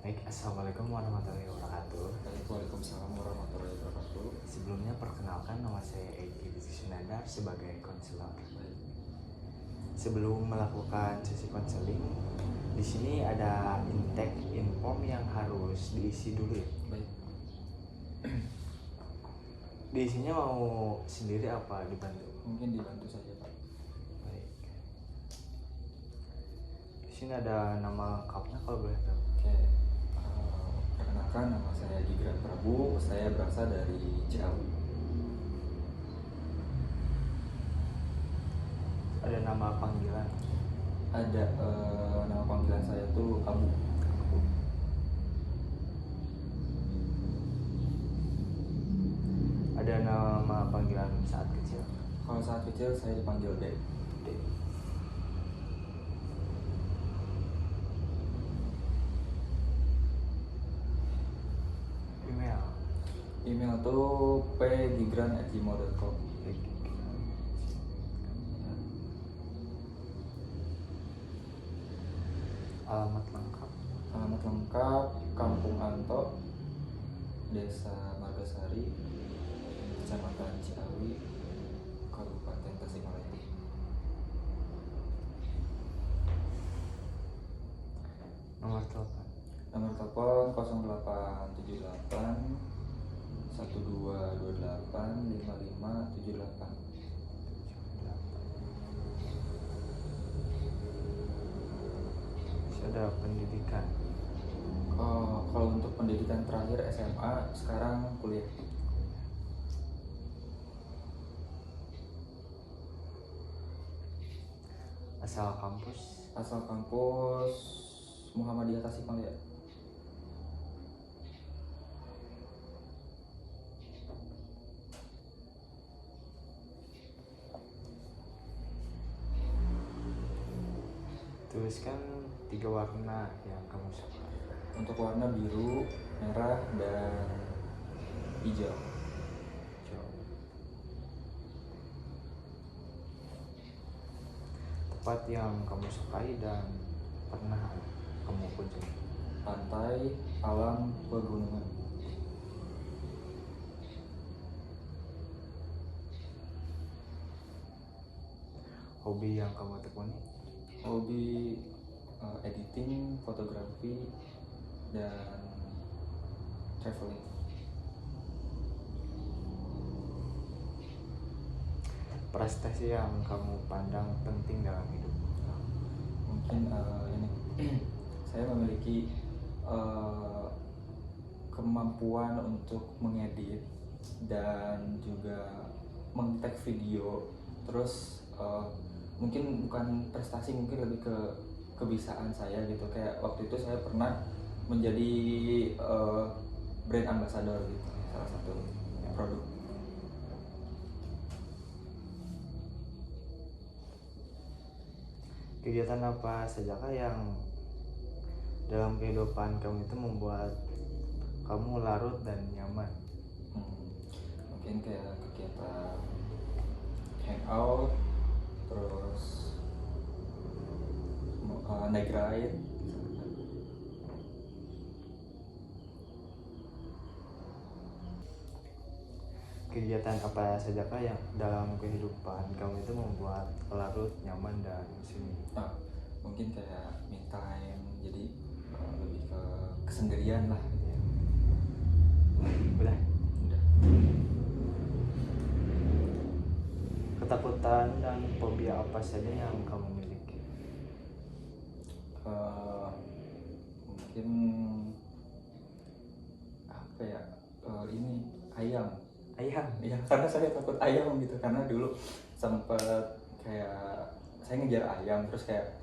Baik, assalamualaikum warahmatullahi wabarakatuh. Waalaikumsalam warahmatullahi wabarakatuh. Sebelumnya perkenalkan, nama saya Egi Sunandar sebagai konselor. Sebelum melakukan sesi konseling, di sini ada intake inform yang harus diisi dulu ya. Baik. Diisinya mau sendiri apa dibantu? Mungkin dibantu saja, Pak. Baik. Di sini ada nama lengkapnya kalau boleh tahu. Oke. Perkenalkan, nama saya Gibran Prabu. Saya berasal dari Ciawi. Ada nama panggilan. Ada nama panggilan saya tuh Abu. Ada nama panggilan saat kecil. Kalau saat kecil saya dipanggil Dek. Dek. Email. Email tuh pgibran@gmail.com. Alamat lengkap. Alamat lengkap Kampung Anto, Desa Margasari, Kecamatan Ciawi, Kabupaten Tasikmalaya. Nomor telepon. Nomor telepon 0878 1228 5578. Ada pendidikan. Kalau untuk pendidikan terakhir SMA, sekarang kuliah. Asal kampus. Asal kampus Muhammadiyah Tasikmalaya. Tuliskan 3 warna yang kamu suka. Untuk warna biru, merah, dan hijau. Tempat yang kamu sukai dan pernah kamu kunjungi. Pantai, alam, pegunungan. Hobi yang kamu tekuni. Hobi editing, fotografi, dan traveling. Prestasi yang kamu pandang penting dalam hidup. Mungkin ini saya memiliki kemampuan untuk mengedit dan juga men-tag video. Terus mungkin bukan prestasi, mungkin lebih ke kebiasaan saya gitu. Kayak waktu itu saya pernah menjadi brand ambassador gitu, salah satu produk. Kegiatan apa sajakah yang dalam kehidupan kamu itu membuat kamu larut dan nyaman? Mungkin kayak kegiatan hangout, terus naik ride. Kegiatan apa sajakah yang dalam kehidupan kamu itu membuat larut, nyaman, dan sunyi? Mungkin kayak me time, jadi lebih ke kesendirian lah gitu ya. Udah. Udah. Ketakutan dan fobia apa saja yang kamu miliki? Mungkin apa ya, ini ayam. Ya, karena saya takut ayam gitu, karena dulu sempet kayak saya ngejar ayam, terus kayak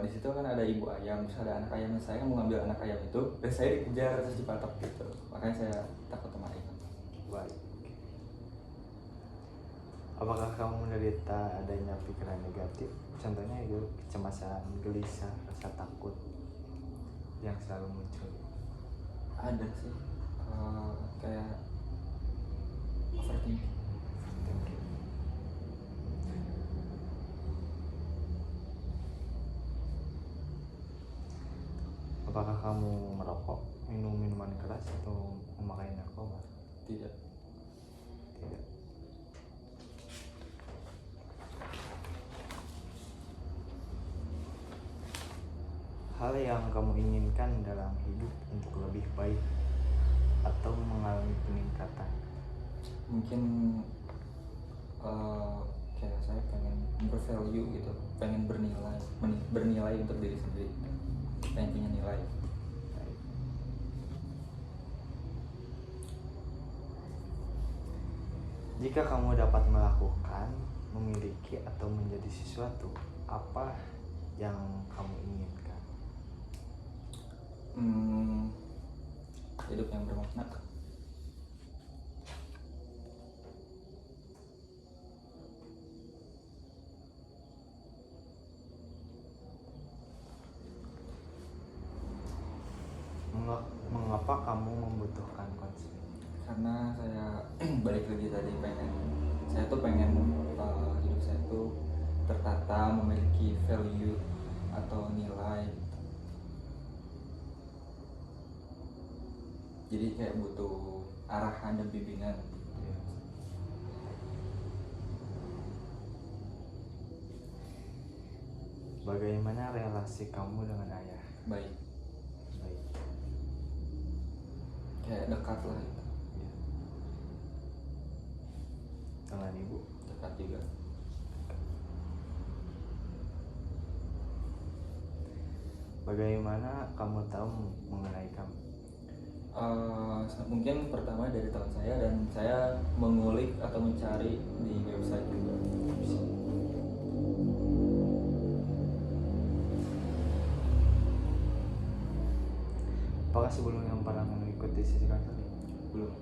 di situ kan ada ibu ayam, terus ada anak ayam, saya mau ngambil anak ayam itu, dan saya dikejar terus dipatok gitu, makanya saya takut sama ayam. Baik. Apakah kamu menderita adanya pikiran negatif? Contohnya itu kecemasan, gelisah, rasa takut yang selalu muncul. Ada sih, kayak overthinking. Apakah Apakah kamu merokok, minum minuman keras, atau memakai narkoba? Tidak. Tidak. Hal yang kamu inginkan dalam hidup untuk lebih baik atau mengalami peningkatan? Mungkin kayak saya pengen bervalue gitu, pengen bernilai untuk diri sendiri, pengen punya nilai. Baik. Jika kamu dapat melakukan, memiliki, atau menjadi sesuatu, apa yang kamu inginkan? Hidup yang bermakna. Mengapa kamu membutuhkan konseling? Karena saya balik lagi tadi, saya tuh pengen hidup saya tuh tertata, memiliki value atau nilai gitu. Jadi kayak butuh arahan dan bimbingan. Bagaimana relasi kamu dengan ayah? Baik, Baik. kayak dekat lah gitu. Ya. Dengan ibu? Dekat juga. Bagaimana kamu tahu mengenai kamu? Mungkin pertama dari teman saya, dan saya mengulik atau mencari di website juga. Apakah sebelumnya pernah mengikuti sesi konseling? Belum.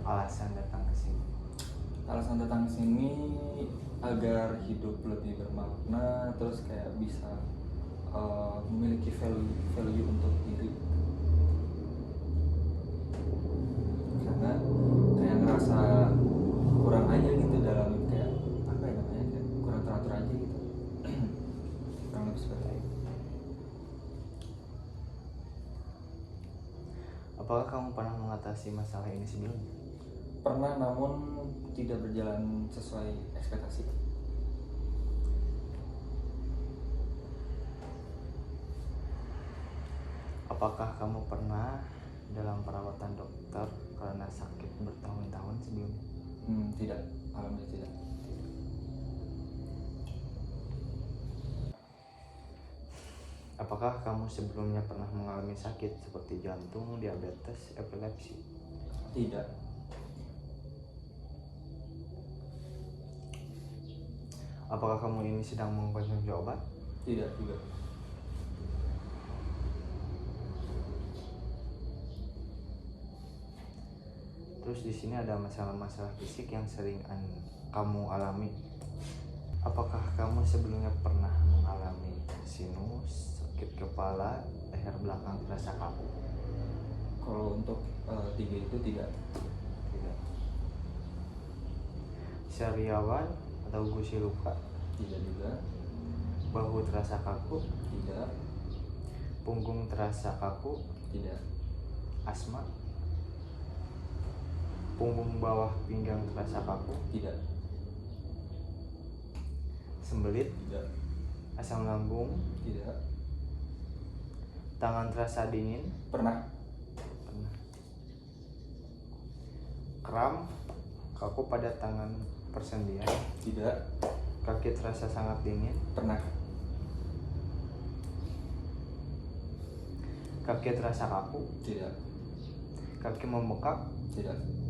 Alasan datang ke sini? Alasan datang ke sini agar hidup lebih bermakna, terus kayak bisa memiliki value untuk diri. Karena kayak ngerasa kurang aja gitu dalam kayak apa ya namanya, kayak kurang teratur aja gitu. Kurang lebih seperti itu. Apakah kamu pernah mengatasi masalah ini sebelumnya? Pernah, namun tidak berjalan sesuai ekspektasi. Apakah kamu pernah dalam perawatan dokter karena sakit bertahun-tahun sebelumnya? Tidak, alhamdulillah tidak. Apakah kamu sebelumnya pernah mengalami sakit seperti jantung, diabetes, epilepsi? Tidak. Apakah kamu ini sedang mengkonsumsi obat? Tidak juga. Terus di sini ada masalah-masalah fisik yang sering kamu alami. Apakah kamu sebelumnya pernah mengalami sinus, sakit kepala, leher belakang terasa kaku? Kalau untuk tiga itu tidak. Tidak. Sariawan atau gusi luka? Tidak juga. Bahu terasa kaku? Tidak. Punggung terasa kaku? Tidak. Asma? Punggung bawah pinggang terasa kaku? Tidak. Sembelit? Tidak. Asam lambung? Tidak. Tangan terasa dingin? Pernah. Pernah. Kram? Kaku pada tangan persendian? Tidak. Kaki terasa sangat dingin? Pernah. Kaki terasa kaku? Tidak. Kaki membengkak? Tidak.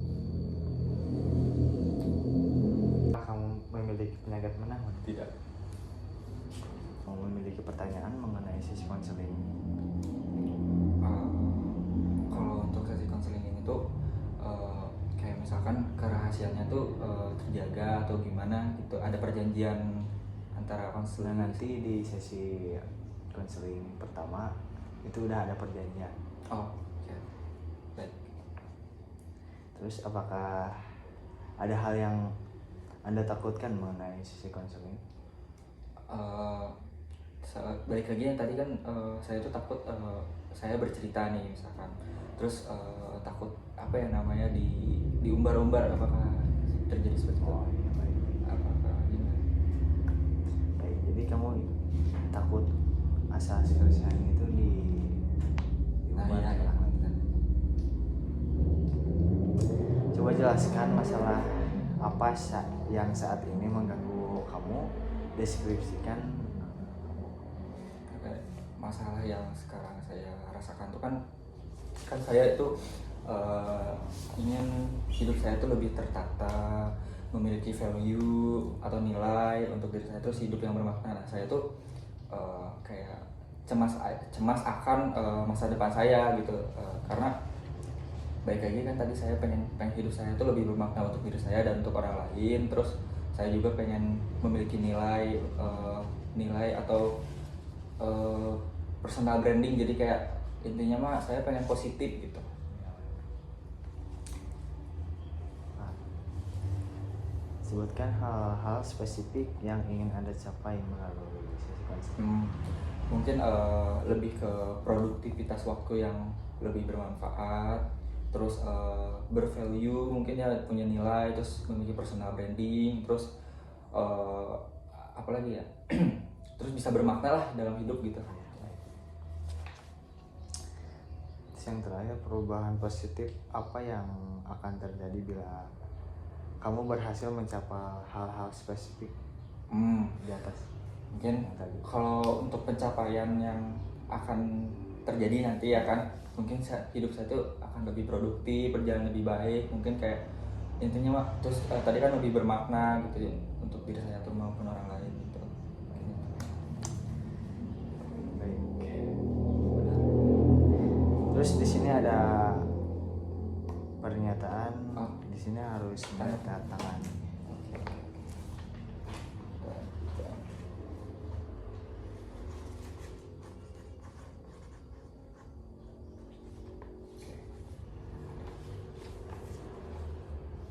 Kamu memiliki penyakit menahun? Tidak. Kamu memiliki pertanyaan mengenai sesi konseling? Kalau untuk sesi konseling ini tuh kayak misalkan kerahasiaannya tuh terjaga atau gimana gitu, ada perjanjian antara konselor. Nah, nanti di sesi konseling pertama itu udah ada perjanjian. Oh, oke. Baik. Terus apakah ada hal yang Anda takutkan mengenai sisi konseling? Balik lagi yang tadi kan, saya tuh takut, saya bercerita nih misalkan, terus takut apa ya namanya, diumbar-umbar, apakah terjadi seperti itu? Iya, baik. Apakah gimana? Baik, jadi kamu takut asa skripsian itu Nah diumbar ya, ya? benar. Coba jelaskan masalah apa yang saat ini mengganggu kamu, deskripsikan. Oke, masalah yang sekarang saya rasakan tuh kan saya itu ingin hidup saya itu lebih tertata, memiliki value atau nilai untuk diri saya, itu hidup yang bermakna. Nah, saya tuh kayak cemas akan masa depan saya gitu, karena baik lagi kan tadi saya pengen hidup saya itu lebih bermakna untuk diri saya dan untuk orang lain. Terus saya juga pengen memiliki nilai atau personal branding, jadi kayak intinya mah saya pengen positif gitu. Nah, sebutkan hal-hal spesifik yang ingin Anda capai melalui sesi konseling. Mungkin lebih ke produktivitas waktu yang lebih bermanfaat, terus bervalue, mungkin ya punya nilai, terus memiliki personal branding, terus apa lagi ya, terus bisa bermakna lah dalam hidup gitu. Yang terakhir, perubahan positif apa yang akan terjadi bila kamu berhasil mencapai hal-hal spesifik di atas? Mungkin kalau untuk pencapaian yang akan terjadi nanti ya kan, mungkin hidup saya tuh akan lebih produktif, berjalan lebih baik, mungkin kayak intinya mah, terus tadi kan lebih bermakna gitu ya, untuk diri saya tuh maupun orang lain gitu. Baik. Terus di sini ada pernyataan, di sini harus menandatangani.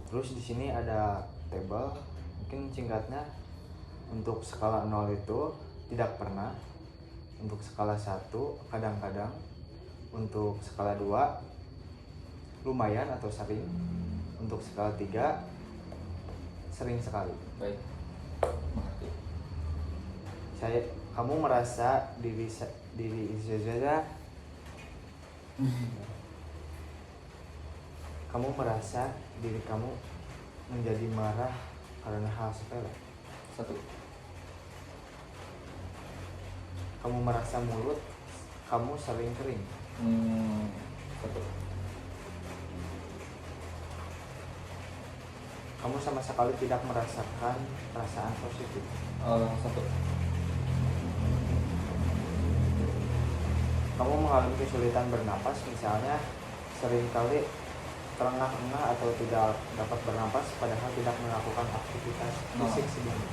Terus di sini ada tabel, mungkin singkatnya untuk skala 0 itu tidak pernah, untuk skala 1 kadang-kadang, untuk skala 2 lumayan atau sering, untuk skala 3 sering sekali. Baik, mengerti. Kamu merasa diri kamu merasa diri kamu menjadi marah karena hal sepele. 1. Kamu merasa mulut kamu sering kering. 1. Kamu sama sekali tidak merasakan perasaan positif. 1. Kamu mengalami kesulitan bernapas, misalnya seringkali terengah-engah atau tidak dapat bernapas padahal tidak melakukan aktivitas fisik sebelumnya.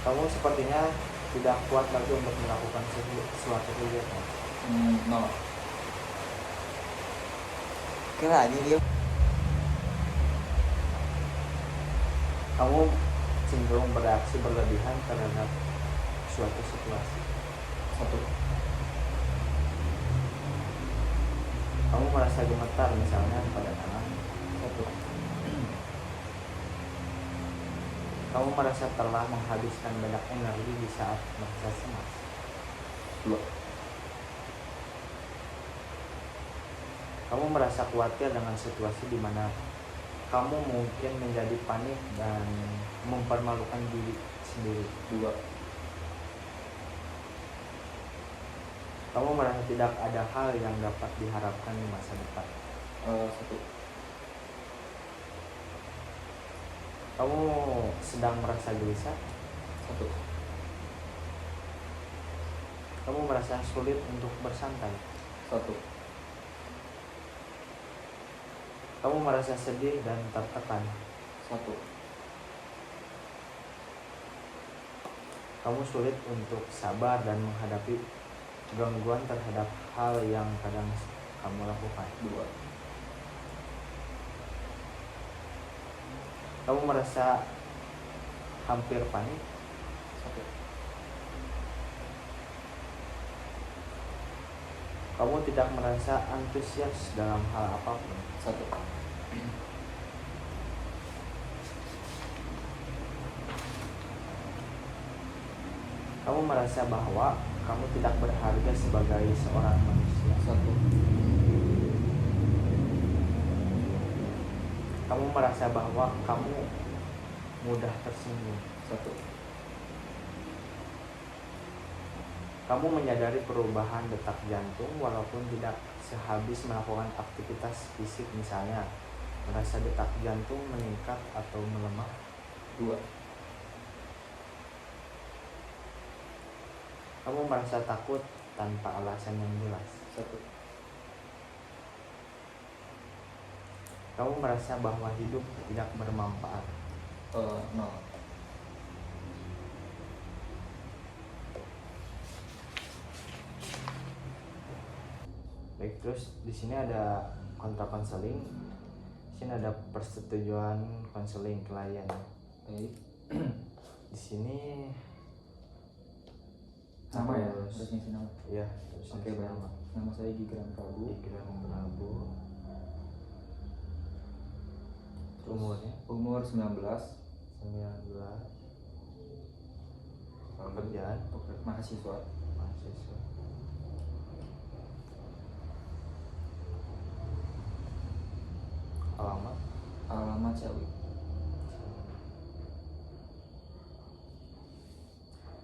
Kamu sepertinya tidak kuat lagi untuk melakukan suatu kegiatan. 0. Kira aja dia. Kamu cenderung bereaksi berlebihan terhadap suatu situasi. 1. Kamu merasa gemetar misalnya pada tangan. 1. Kamu merasa telah menghabiskan banyak energi di saat merasa cemas. 2. Kamu merasa khawatir dengan situasi di mana kamu mungkin menjadi panik dan mempermalukan diri sendiri. 2. Kamu merasa tidak ada hal yang dapat diharapkan di masa depan. 1. Kamu sedang merasa gelisah. 1. Kamu merasa sulit untuk bersantai. 1. Kamu merasa sedih dan tertekan. 1. Kamu sulit untuk sabar dan menghadapi gangguan terhadap hal yang kadang kamu lakukan. 2. Kamu merasa hampir panik? 1. Kamu tidak merasa antusias dalam hal apapun? 1. Kamu merasa bahwa kamu tidak berharga sebagai seorang manusia? 1. Kamu merasa bahwa kamu mudah tersinggung? 1. Kamu menyadari perubahan detak jantung walaupun tidak sehabis melakukan aktivitas fisik, misalnya merasa detak jantung meningkat atau melemah? 2. Kamu merasa takut tanpa alasan yang jelas? 1. Kamu merasa bahwa hidup tidak bermanfaat? 0. Baik, terus di sini ada kontra konseling. Di sini ada persetujuan konseling klien. Baik. Di sini Nama ya, terus- harus ngisi nama. Iya, terus Oke, baik. Nama saya Gibran Prabu. Pikiran Prabu. Terus Umurnya umur 19. 19. Pekerjaan Mahasiswa. mahasiswa. Alamat Alamat Ciawi.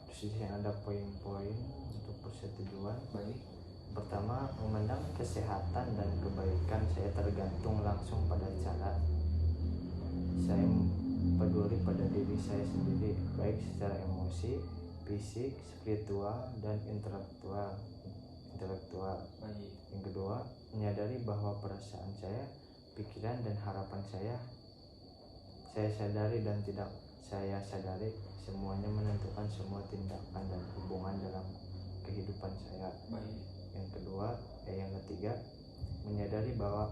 terus di sini ada poin-poin untuk persetujuan. Baik. Pertama, memandang kesehatan dan kebaikan saya tergantung langsung pada cara saya peduli pada diri saya sendiri, baik secara emosi, fisik, spiritual, dan intelektual. Baik. Yang kedua, menyadari bahwa perasaan saya, pikiran, dan harapan saya sadari dan tidak saya sadari, semuanya menentukan semua tindakan dan hubungan dalam kehidupan saya. Baik. Yang ketiga, menyadari bahwa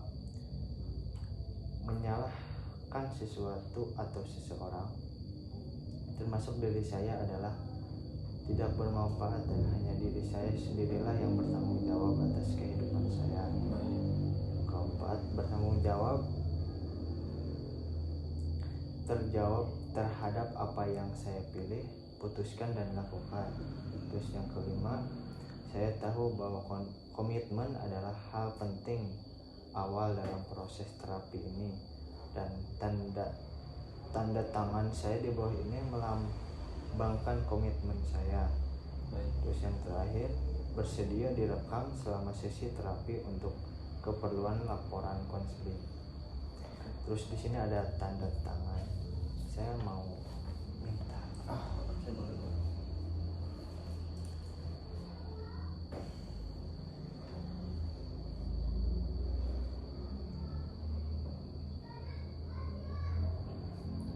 menyalahkan sesuatu atau seseorang, termasuk diri saya, adalah tidak bermanfaat dan hanya diri saya sendirilah yang bertanggung jawab atas kehidupan saya. Baik. Keempat, bertanggung jawab terhadap apa yang saya pilih, putuskan, dan lakukan. Terus yang kelima, saya tahu bahwa komitmen adalah hal penting awal dalam proses terapi ini, dan tanda tangan saya di bawah ini melambangkan komitmen saya. Baik. Terus yang terakhir, bersedia direkam selama sesi terapi untuk keperluan laporan konseling. Terus di sini ada tanda tangan. Saya mau minta. Oke, boleh.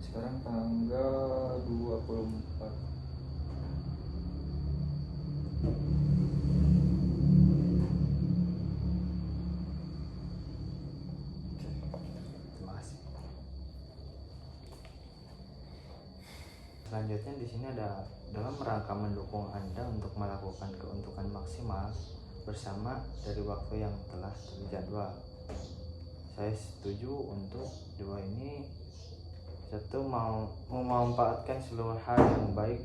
Sekarang tanggal 24. Terima kasih. Selanjutnya di sini ada dalam rangka mendukung Anda untuk melakukan keuntungan maksimal bersama dari waktu yang telah terjadwal. Saya setuju untuk dua ini. Satu, mau memanfaatkan seluruh hal yang baik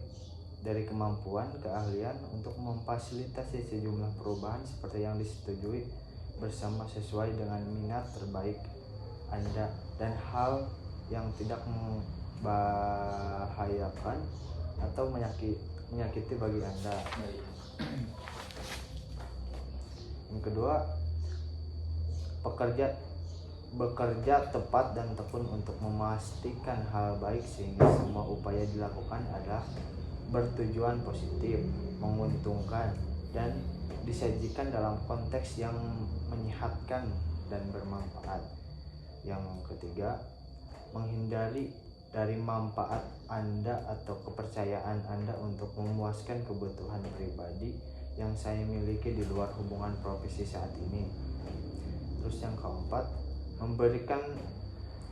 dari kemampuan, keahlian untuk memfasilitasi sejumlah perubahan seperti yang disetujui bersama sesuai dengan minat terbaik Anda dan hal yang tidak membahayakan atau menyakiti bagi Anda. Baik. Yang kedua, bekerja tepat dan tekun untuk memastikan hal baik sehingga semua upaya dilakukan adalah bertujuan positif, menguntungkan, dan disajikan dalam konteks yang menyehatkan dan bermanfaat. Yang ketiga, menghindari dari manfaat Anda atau kepercayaan Anda untuk memuaskan kebutuhan pribadi yang saya miliki di luar hubungan profesi saat ini. Terus yang keempat, memberikan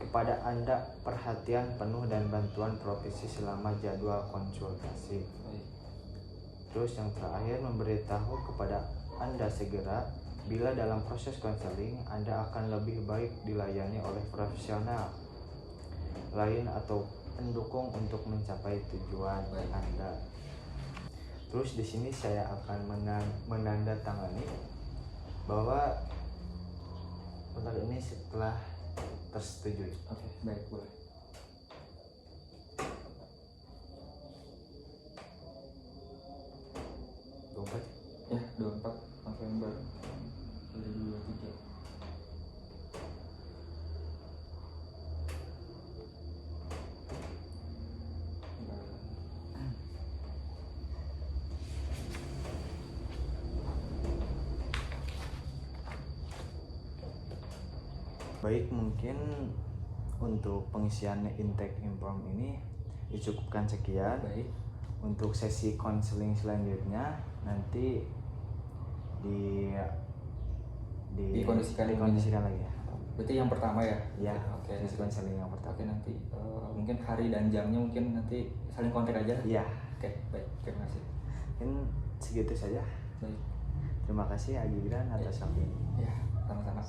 kepada Anda perhatian penuh dan bantuan profesi selama jadwal konsultasi. Baik. Terus yang terakhir, memberitahu kepada Anda segera bila dalam proses konseling Anda akan lebih baik dilayani oleh profesional lain atau pendukung untuk mencapai tujuan Anda. Terus di sini saya akan menandatangani bahwa bentar ini setelah tersetujui. Oke, baik, boleh. Dompet. Ya, 24 November 2023. Baik, mungkin untuk pengisian intake inform ini dicukupkan sekian. Baik. Untuk sesi konseling selanjutnya nanti dikondisikan lagi ya. Berarti yang pertama ya? Ya, Oke. sesi konseling yang pertama. Oke, nanti mungkin hari dan jamnya mungkin nanti saling kontak aja. Iya. Oke, baik. Terima kasih. Mungkin segitu saja. Baik. Terima kasih Agi Gibran atas waktunya. Ya, sama-sama.